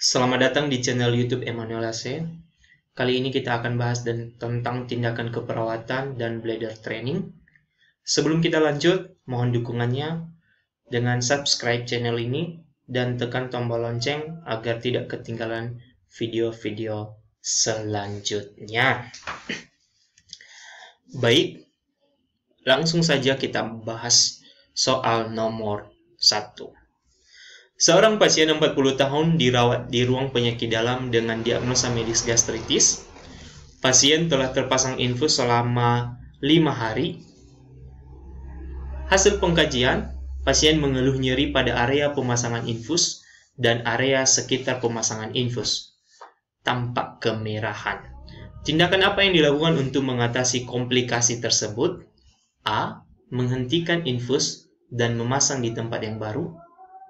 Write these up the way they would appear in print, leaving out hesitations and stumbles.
Selamat datang di channel YouTube Emmanuel AC. Kali ini kita akan bahas tentang tindakan keperawatan dan bladder training. Sebelum kita lanjut, mohon dukungannya dengan subscribe channel ini dan tekan tombol lonceng agar tidak ketinggalan video-video selanjutnya. Baik, langsung saja kita bahas soal nomor 1. Seorang pasien 40 tahun dirawat di ruang penyakit dalam dengan diagnosa medis gastritis. Pasien telah terpasang infus selama 5 hari. Hasil pengkajian, pasien mengeluh nyeri pada area pemasangan infus dan area sekitar pemasangan infus. Tampak kemerahan. Tindakan apa yang dilakukan untuk mengatasi komplikasi tersebut? A. Menghentikan infus dan memasang di tempat yang baru.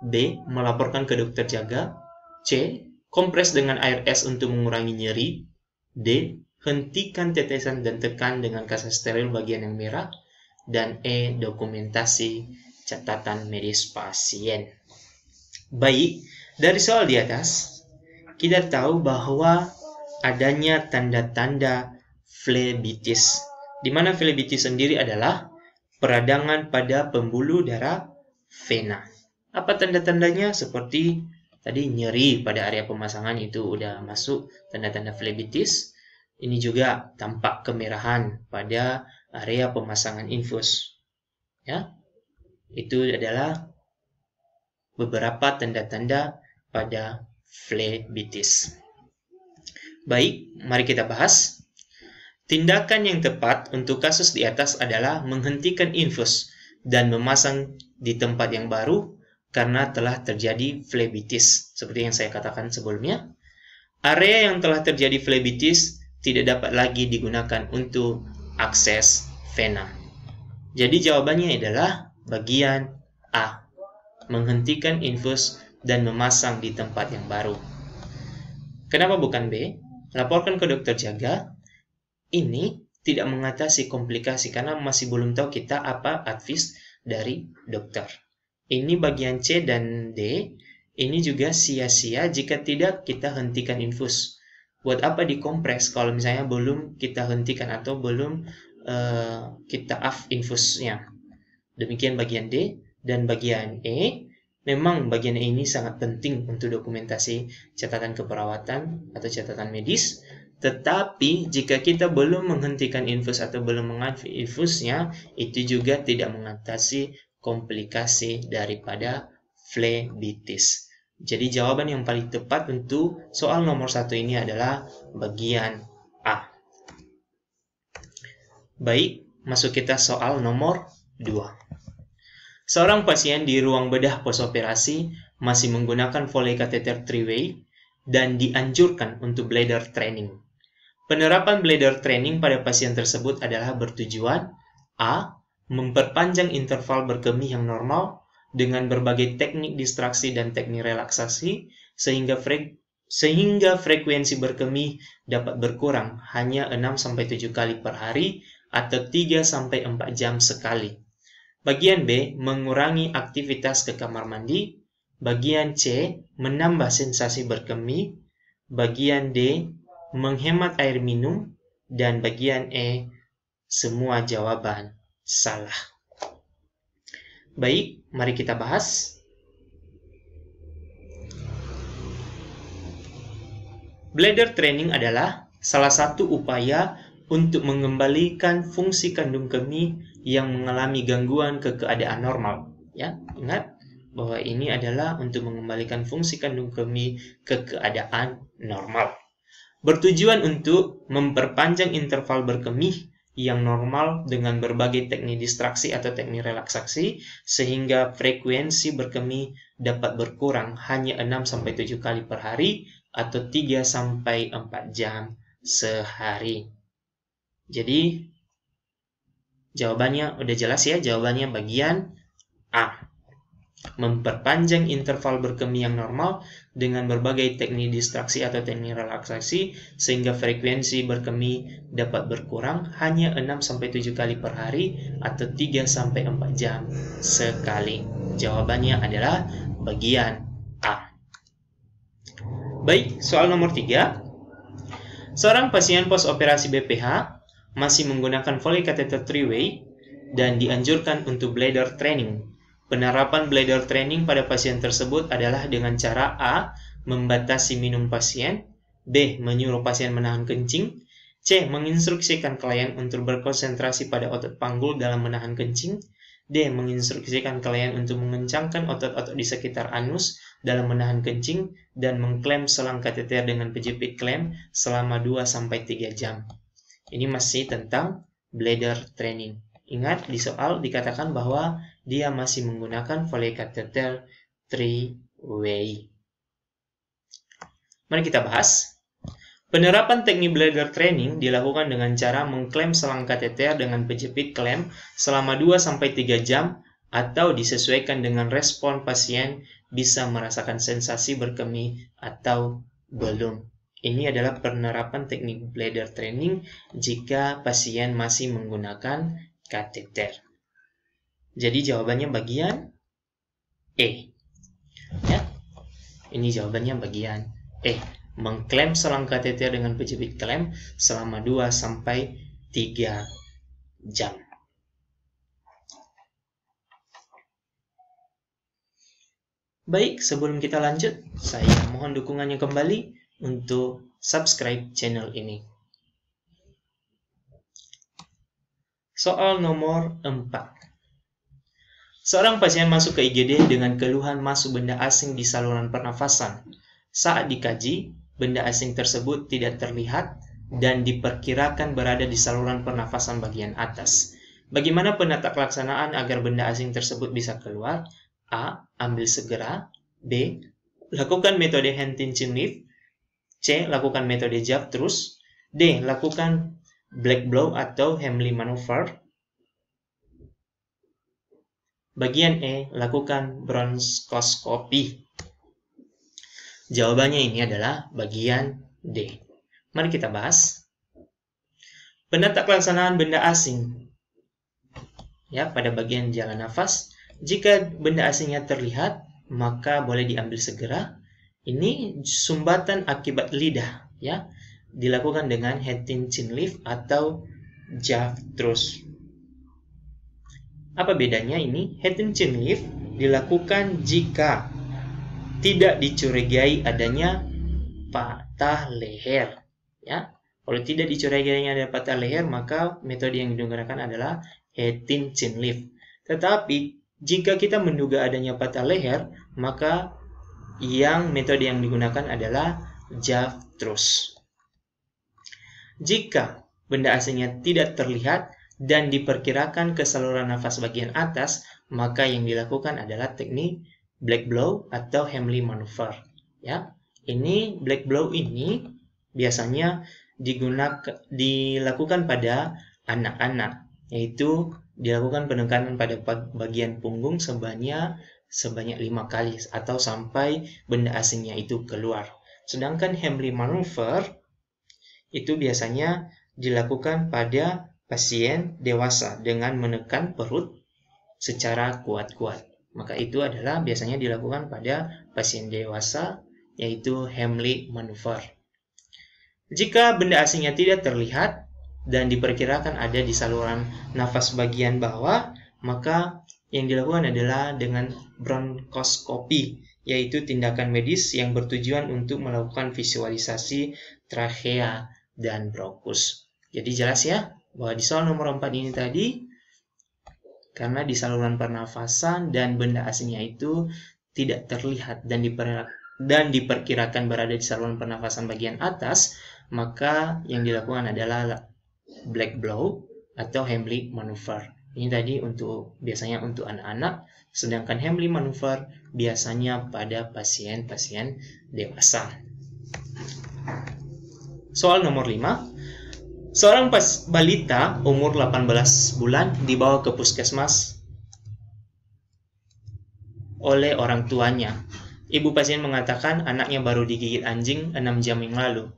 B. Melaporkan ke dokter jaga. C. Kompres dengan air es untuk mengurangi nyeri. D. Hentikan tetesan dan tekan dengan kaset steril bagian yang merah. Dan E. Dokumentasi catatan medis pasien. Baik, dari soal di atas, kita tahu bahwa adanya tanda-tanda flebitis, di mana flebitis sendiri adalah peradangan pada pembuluh darah vena. Apa tanda-tandanya? Seperti tadi nyeri pada area pemasangan itu udah masuk tanda-tanda flebitis. Ini juga tampak kemerahan pada area pemasangan infus. Ya, itu adalah beberapa tanda-tanda pada flebitis. Baik, mari kita bahas. Tindakan yang tepat untuk kasus di atas adalah menghentikan infus dan memasang di tempat yang baru karena telah terjadi flebitis. Seperti yang saya katakan sebelumnya, area yang telah terjadi flebitis tidak dapat lagi digunakan untuk akses vena. Jadi jawabannya adalah bagian A, menghentikan infus dan memasang di tempat yang baru. Kenapa bukan B? Laporkan ke dokter jaga. Ini tidak mengatasi komplikasi karena masih belum tahu kita apa advice dari dokter. Ini bagian C dan D, ini juga sia-sia jika tidak kita hentikan infus. Buat apa dikompres kalau misalnya belum kita hentikan atau belum kita off infusnya. Demikian bagian D. Dan bagian E, memang bagian E ini sangat penting untuk dokumentasi catatan keperawatan atau catatan medis. Tetapi jika kita belum menghentikan infus atau belum mengoff infusnya, itu juga tidak mengatasi komplikasi daripada flebitis. Jadi jawaban yang paling tepat untuk soal nomor 1 ini adalah bagian A. Baik, masuk kita soal nomor 2. Seorang pasien di ruang bedah postoperasi masih menggunakan Foley kateter 3-way dan dianjurkan untuk bladder training. Penerapan bladder training pada pasien tersebut adalah bertujuan A. Memperpanjang interval berkemih yang normal dengan berbagai teknik distraksi dan teknik relaksasi sehingga frekuensi berkemih dapat berkurang hanya 6-7 kali per hari atau 3-4 jam sekali. Bagian B, mengurangi aktivitas ke kamar mandi. Bagian C, menambah sensasi berkemih. Bagian D, menghemat air minum. Dan bagian E, semua jawaban salah. Baik, mari kita bahas. Bladder training adalah salah satu upaya untuk mengembalikan fungsi kandung kemih yang mengalami gangguan ke keadaan normal. Ya, ingat bahwa ini adalah untuk mengembalikan fungsi kandung kemih ke keadaan normal. Bertujuan untuk memperpanjang interval berkemih yang normal dengan berbagai teknik distraksi atau teknik relaksasi sehingga frekuensi berkemih dapat berkurang hanya 6-7 kali per hari atau 3-4 jam sehari. Jadi jawabannya udah jelas ya, jawabannya bagian A. Memperpanjang interval berkemih yang normal dengan berbagai teknik distraksi atau teknik relaksasi sehingga frekuensi berkemih dapat berkurang hanya 6-7 kali per hari atau 3-4 jam sekali. Jawabannya adalah bagian A. Baik, soal nomor 3. Seorang pasien post-operasi BPH masih menggunakan Foley catheter 3-way dan dianjurkan untuk bladder training. Penerapan bladder training pada pasien tersebut adalah dengan cara A. Membatasi minum pasien, B. Menyuruh pasien menahan kencing, C. Menginstruksikan klien untuk berkonsentrasi pada otot panggul dalam menahan kencing, D. Menginstruksikan klien untuk mengencangkan otot-otot di sekitar anus dalam menahan kencing dan mengklem selang kateter dengan kejepit klem selama 2-3 jam. Ini masih tentang bladder training. Ingat, di soal dikatakan bahwa dia masih menggunakan Foley catheter 3-way. Mari kita bahas. Penerapan teknik bladder training dilakukan dengan cara mengklem selang kateter dengan penjepit klem selama 2-3 jam atau disesuaikan dengan respon pasien bisa merasakan sensasi berkemih atau belum. Ini adalah penerapan teknik bladder training jika pasien masih menggunakan kateter. Jadi jawabannya bagian E. Ya. Ini jawabannya bagian E. Mengklem selang kateter dengan penjepit klem selama 2-3 jam. Baik, sebelum kita lanjut, saya mohon dukungannya kembali untuk subscribe channel ini. Soal nomor 4. Seorang pasien masuk ke IGD dengan keluhan masuk benda asing di saluran pernafasan. Saat dikaji, benda asing tersebut tidak terlihat dan diperkirakan berada di saluran pernafasan bagian atas. Bagaimana penata pelaksanaan agar benda asing tersebut bisa keluar? A. Ambil segera. B. Lakukan metode hand-chin lift. C. Lakukan metode jab terus. D. Lakukan black blow atau Heimlich maneuver. Bagian E. Lakukan bronkoskopi. Jawabannya ini adalah bagian D. Mari kita bahas. Penata pelaksanaan benda asing. Ya, pada bagian jalan nafas, jika benda asingnya terlihat, maka boleh diambil segera. Ini sumbatan akibat lidah, ya. Dilakukan dengan hand-chin lift atau jab terus. Apa bedanya ini? Hand-chin lift dilakukan jika tidak dicurigai adanya patah leher, ya. Kalau tidak dicurigai adanya patah leher, maka metode yang digunakan adalah hand-chin lift. Tetapi jika kita menduga adanya patah leher, maka metode yang digunakan adalah jab terus. Jika benda asingnya tidak terlihat dan diperkirakan ke saluran nafas bagian atas, maka yang dilakukan adalah teknik black blow atau Heimlich maneuver. Ya, ini black blow ini biasanya dilakukan pada anak-anak, yaitu dilakukan penekanan pada bagian punggung sebanyak 5 kali atau sampai benda asingnya itu keluar. Sedangkan Heimlich maneuver itu biasanya dilakukan pada pasien dewasa dengan menekan perut secara kuat-kuat. Maka itu adalah biasanya dilakukan pada pasien dewasa, yaitu Heimlich maneuver. Jika benda asingnya tidak terlihat dan diperkirakan ada di saluran nafas bagian bawah, maka yang dilakukan adalah dengan bronkoskopi, yaitu tindakan medis yang bertujuan untuk melakukan visualisasi trachea dan bronkus. Jadi jelas ya, bahwa di soal nomor 4 ini tadi, karena di saluran pernafasan dan benda asingnya itu tidak terlihat dan diperkirakan berada di saluran pernafasan bagian atas, maka yang dilakukan adalah black blow atau Heimlich maneuver. Ini tadi biasanya untuk anak-anak, sedangkan Heimlich maneuver biasanya pada pasien-pasien dewasa. Soal nomor 5. Seorang balita umur 18 bulan dibawa ke puskesmas oleh orang tuanya. Ibu pasien mengatakan anaknya baru digigit anjing 6 jam yang lalu.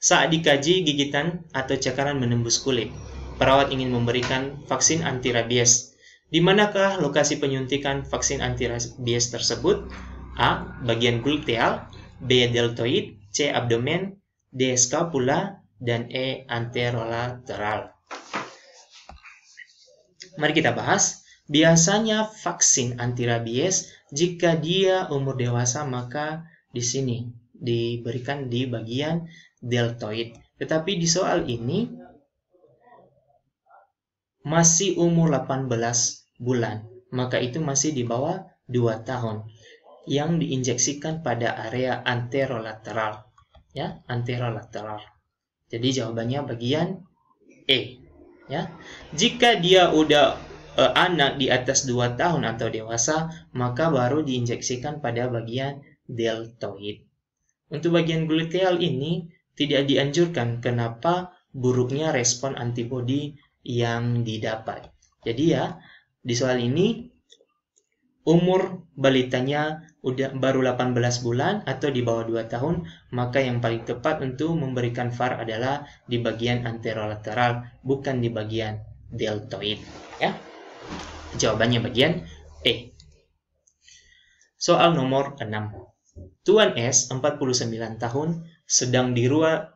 Saat dikaji, gigitan atau cakaran menembus kulit. Perawat ingin memberikan vaksin anti-rabies. Di manakah lokasi penyuntikan vaksin anti-rabies tersebut? A. Bagian gluteal, B. Deltoid, C. Abdomen, D. Scapula, dan E. Anterolateral. Mari kita bahas. Biasanya vaksin anti rabies jika dia umur dewasa maka di sini diberikan di bagian deltoid. Tetapi di soal ini masih umur 18 bulan, maka itu masih di bawah 2 tahun yang diinjeksikan pada area anterolateral. Ya, anterolateral. Jadi jawabannya bagian E. Ya. Jika dia udah anak di atas 2 tahun atau dewasa, maka baru diinjeksikan pada bagian deltoid. Untuk bagian gluteal ini tidak dianjurkan. Kenapa? Buruknya respon antibodi yang didapat. Jadi ya, di soal ini umur balitanya baru 18 bulan atau di bawah 2 tahun, maka yang paling tepat untuk memberikan VAR adalah di bagian anterolateral, bukan di bagian deltoid. Ya. Jawabannya bagian E. Soal nomor 6. Tuan S, 49 tahun, sedang di ruang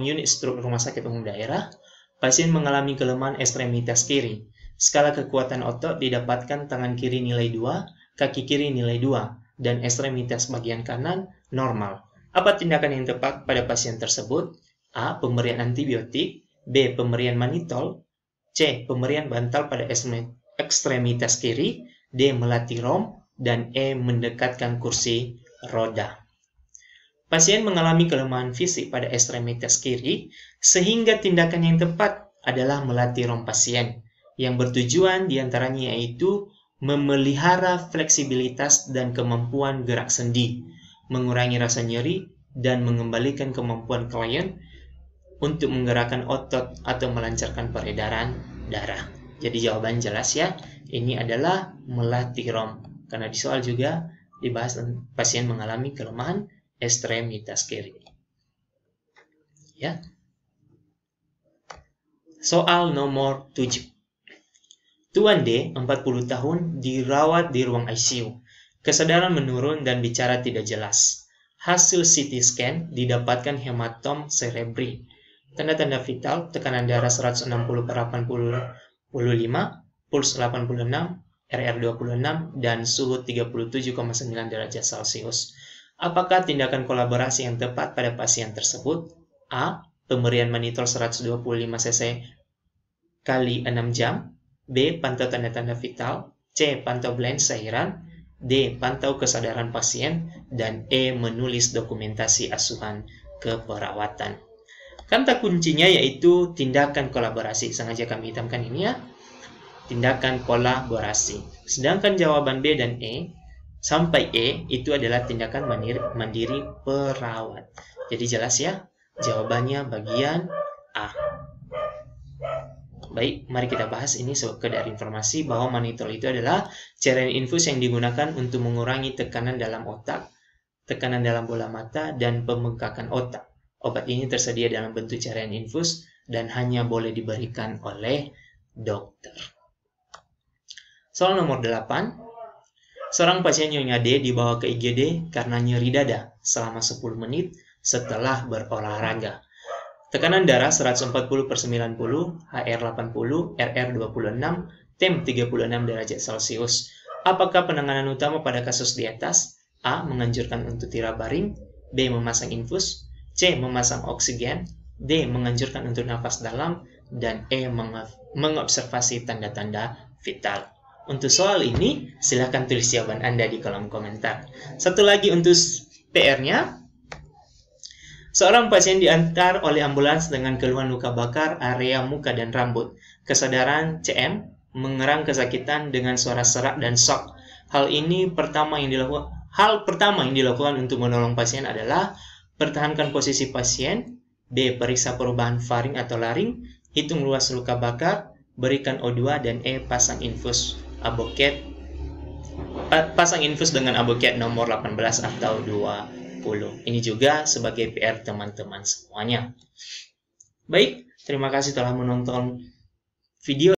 unit stroke rumah sakit umum daerah. Pasien mengalami kelemahan ekstremitas kiri. Skala kekuatan otot didapatkan tangan kiri nilai 2, kaki kiri nilai 2, dan ekstremitas bagian kanan normal. Apa tindakan yang tepat pada pasien tersebut? A. Pemberian antibiotik, B. Pemberian manitol, C. Pemberian bantal pada ekstremitas kiri, D. Melatih ROM, dan E. Mendekatkan kursi roda. Pasien mengalami kelemahan fisik pada ekstremitas kiri, sehingga tindakan yang tepat adalah melatih ROM pasien, yang bertujuan diantaranya yaitu memelihara fleksibilitas dan kemampuan gerak sendi, mengurangi rasa nyeri, dan mengembalikan kemampuan klien untuk menggerakkan otot atau melancarkan peredaran darah. Jadi jawaban jelas ya, ini adalah melatih ROM. Karena di soal juga dibahas pasien mengalami kelemahan ekstremitas kiri. Ya. Soal nomor 7. Tuan D, 40 tahun, dirawat di ruang ICU. Kesadaran menurun dan bicara tidak jelas. Hasil CT scan didapatkan hematom cerebri. Tanda-tanda vital, tekanan darah 160/85, puls 86, RR 26, dan suhu 37,9 derajat Celcius. Apakah tindakan kolaborasi yang tepat pada pasien tersebut? A. Pemberian manitol 125 cc kali 6 jam. B. Pantau tanda-tanda vital. C. Pantau blens cairan. D. Pantau kesadaran pasien. Dan E. Menulis dokumentasi asuhan keperawatan. Kata kuncinya yaitu tindakan kolaborasi. Sengaja kami hitamkan ini ya. Tindakan kolaborasi. Sedangkan jawaban B dan E sampai E itu adalah tindakan mandiri perawat. Jadi jelas ya, jawabannya bagian A. Baik, mari kita bahas ini sekedar informasi bahwa manitol itu adalah cairan infus yang digunakan untuk mengurangi tekanan dalam otak, tekanan dalam bola mata, dan pembengkakan otak. Obat ini tersedia dalam bentuk cairan infus dan hanya boleh diberikan oleh dokter. Soal nomor 8. Seorang pasien Nyonya D dibawa ke IGD karena nyeri dada selama 10 menit setelah berolahraga. Tekanan darah 140/90, HR 80, RR 26, TEM 36 derajat Celcius. Apakah penanganan utama pada kasus di atas? A. Menganjurkan untuk tirabaring, B. Memasang infus, C. Memasang oksigen, D. Menganjurkan untuk nafas dalam, dan E. Mengobservasi tanda-tanda vital. Untuk soal ini, silahkan tulis jawaban Anda di kolom komentar. Satu lagi untuk PR-nya. Seorang pasien diantar oleh ambulans dengan keluhan luka bakar area muka dan rambut. Kesadaran CM, mengerang kesakitan dengan suara serak dan shock. Hal pertama yang dilakukan untuk menolong pasien adalah pertahankan posisi pasien, B. Periksa perubahan faring atau laring, hitung luas luka bakar, berikan O2, dan E. Pasang infus dengan aboket nomor 18 atau 20. Ini juga sebagai PR teman-teman semuanya. Baik, terima kasih telah menonton video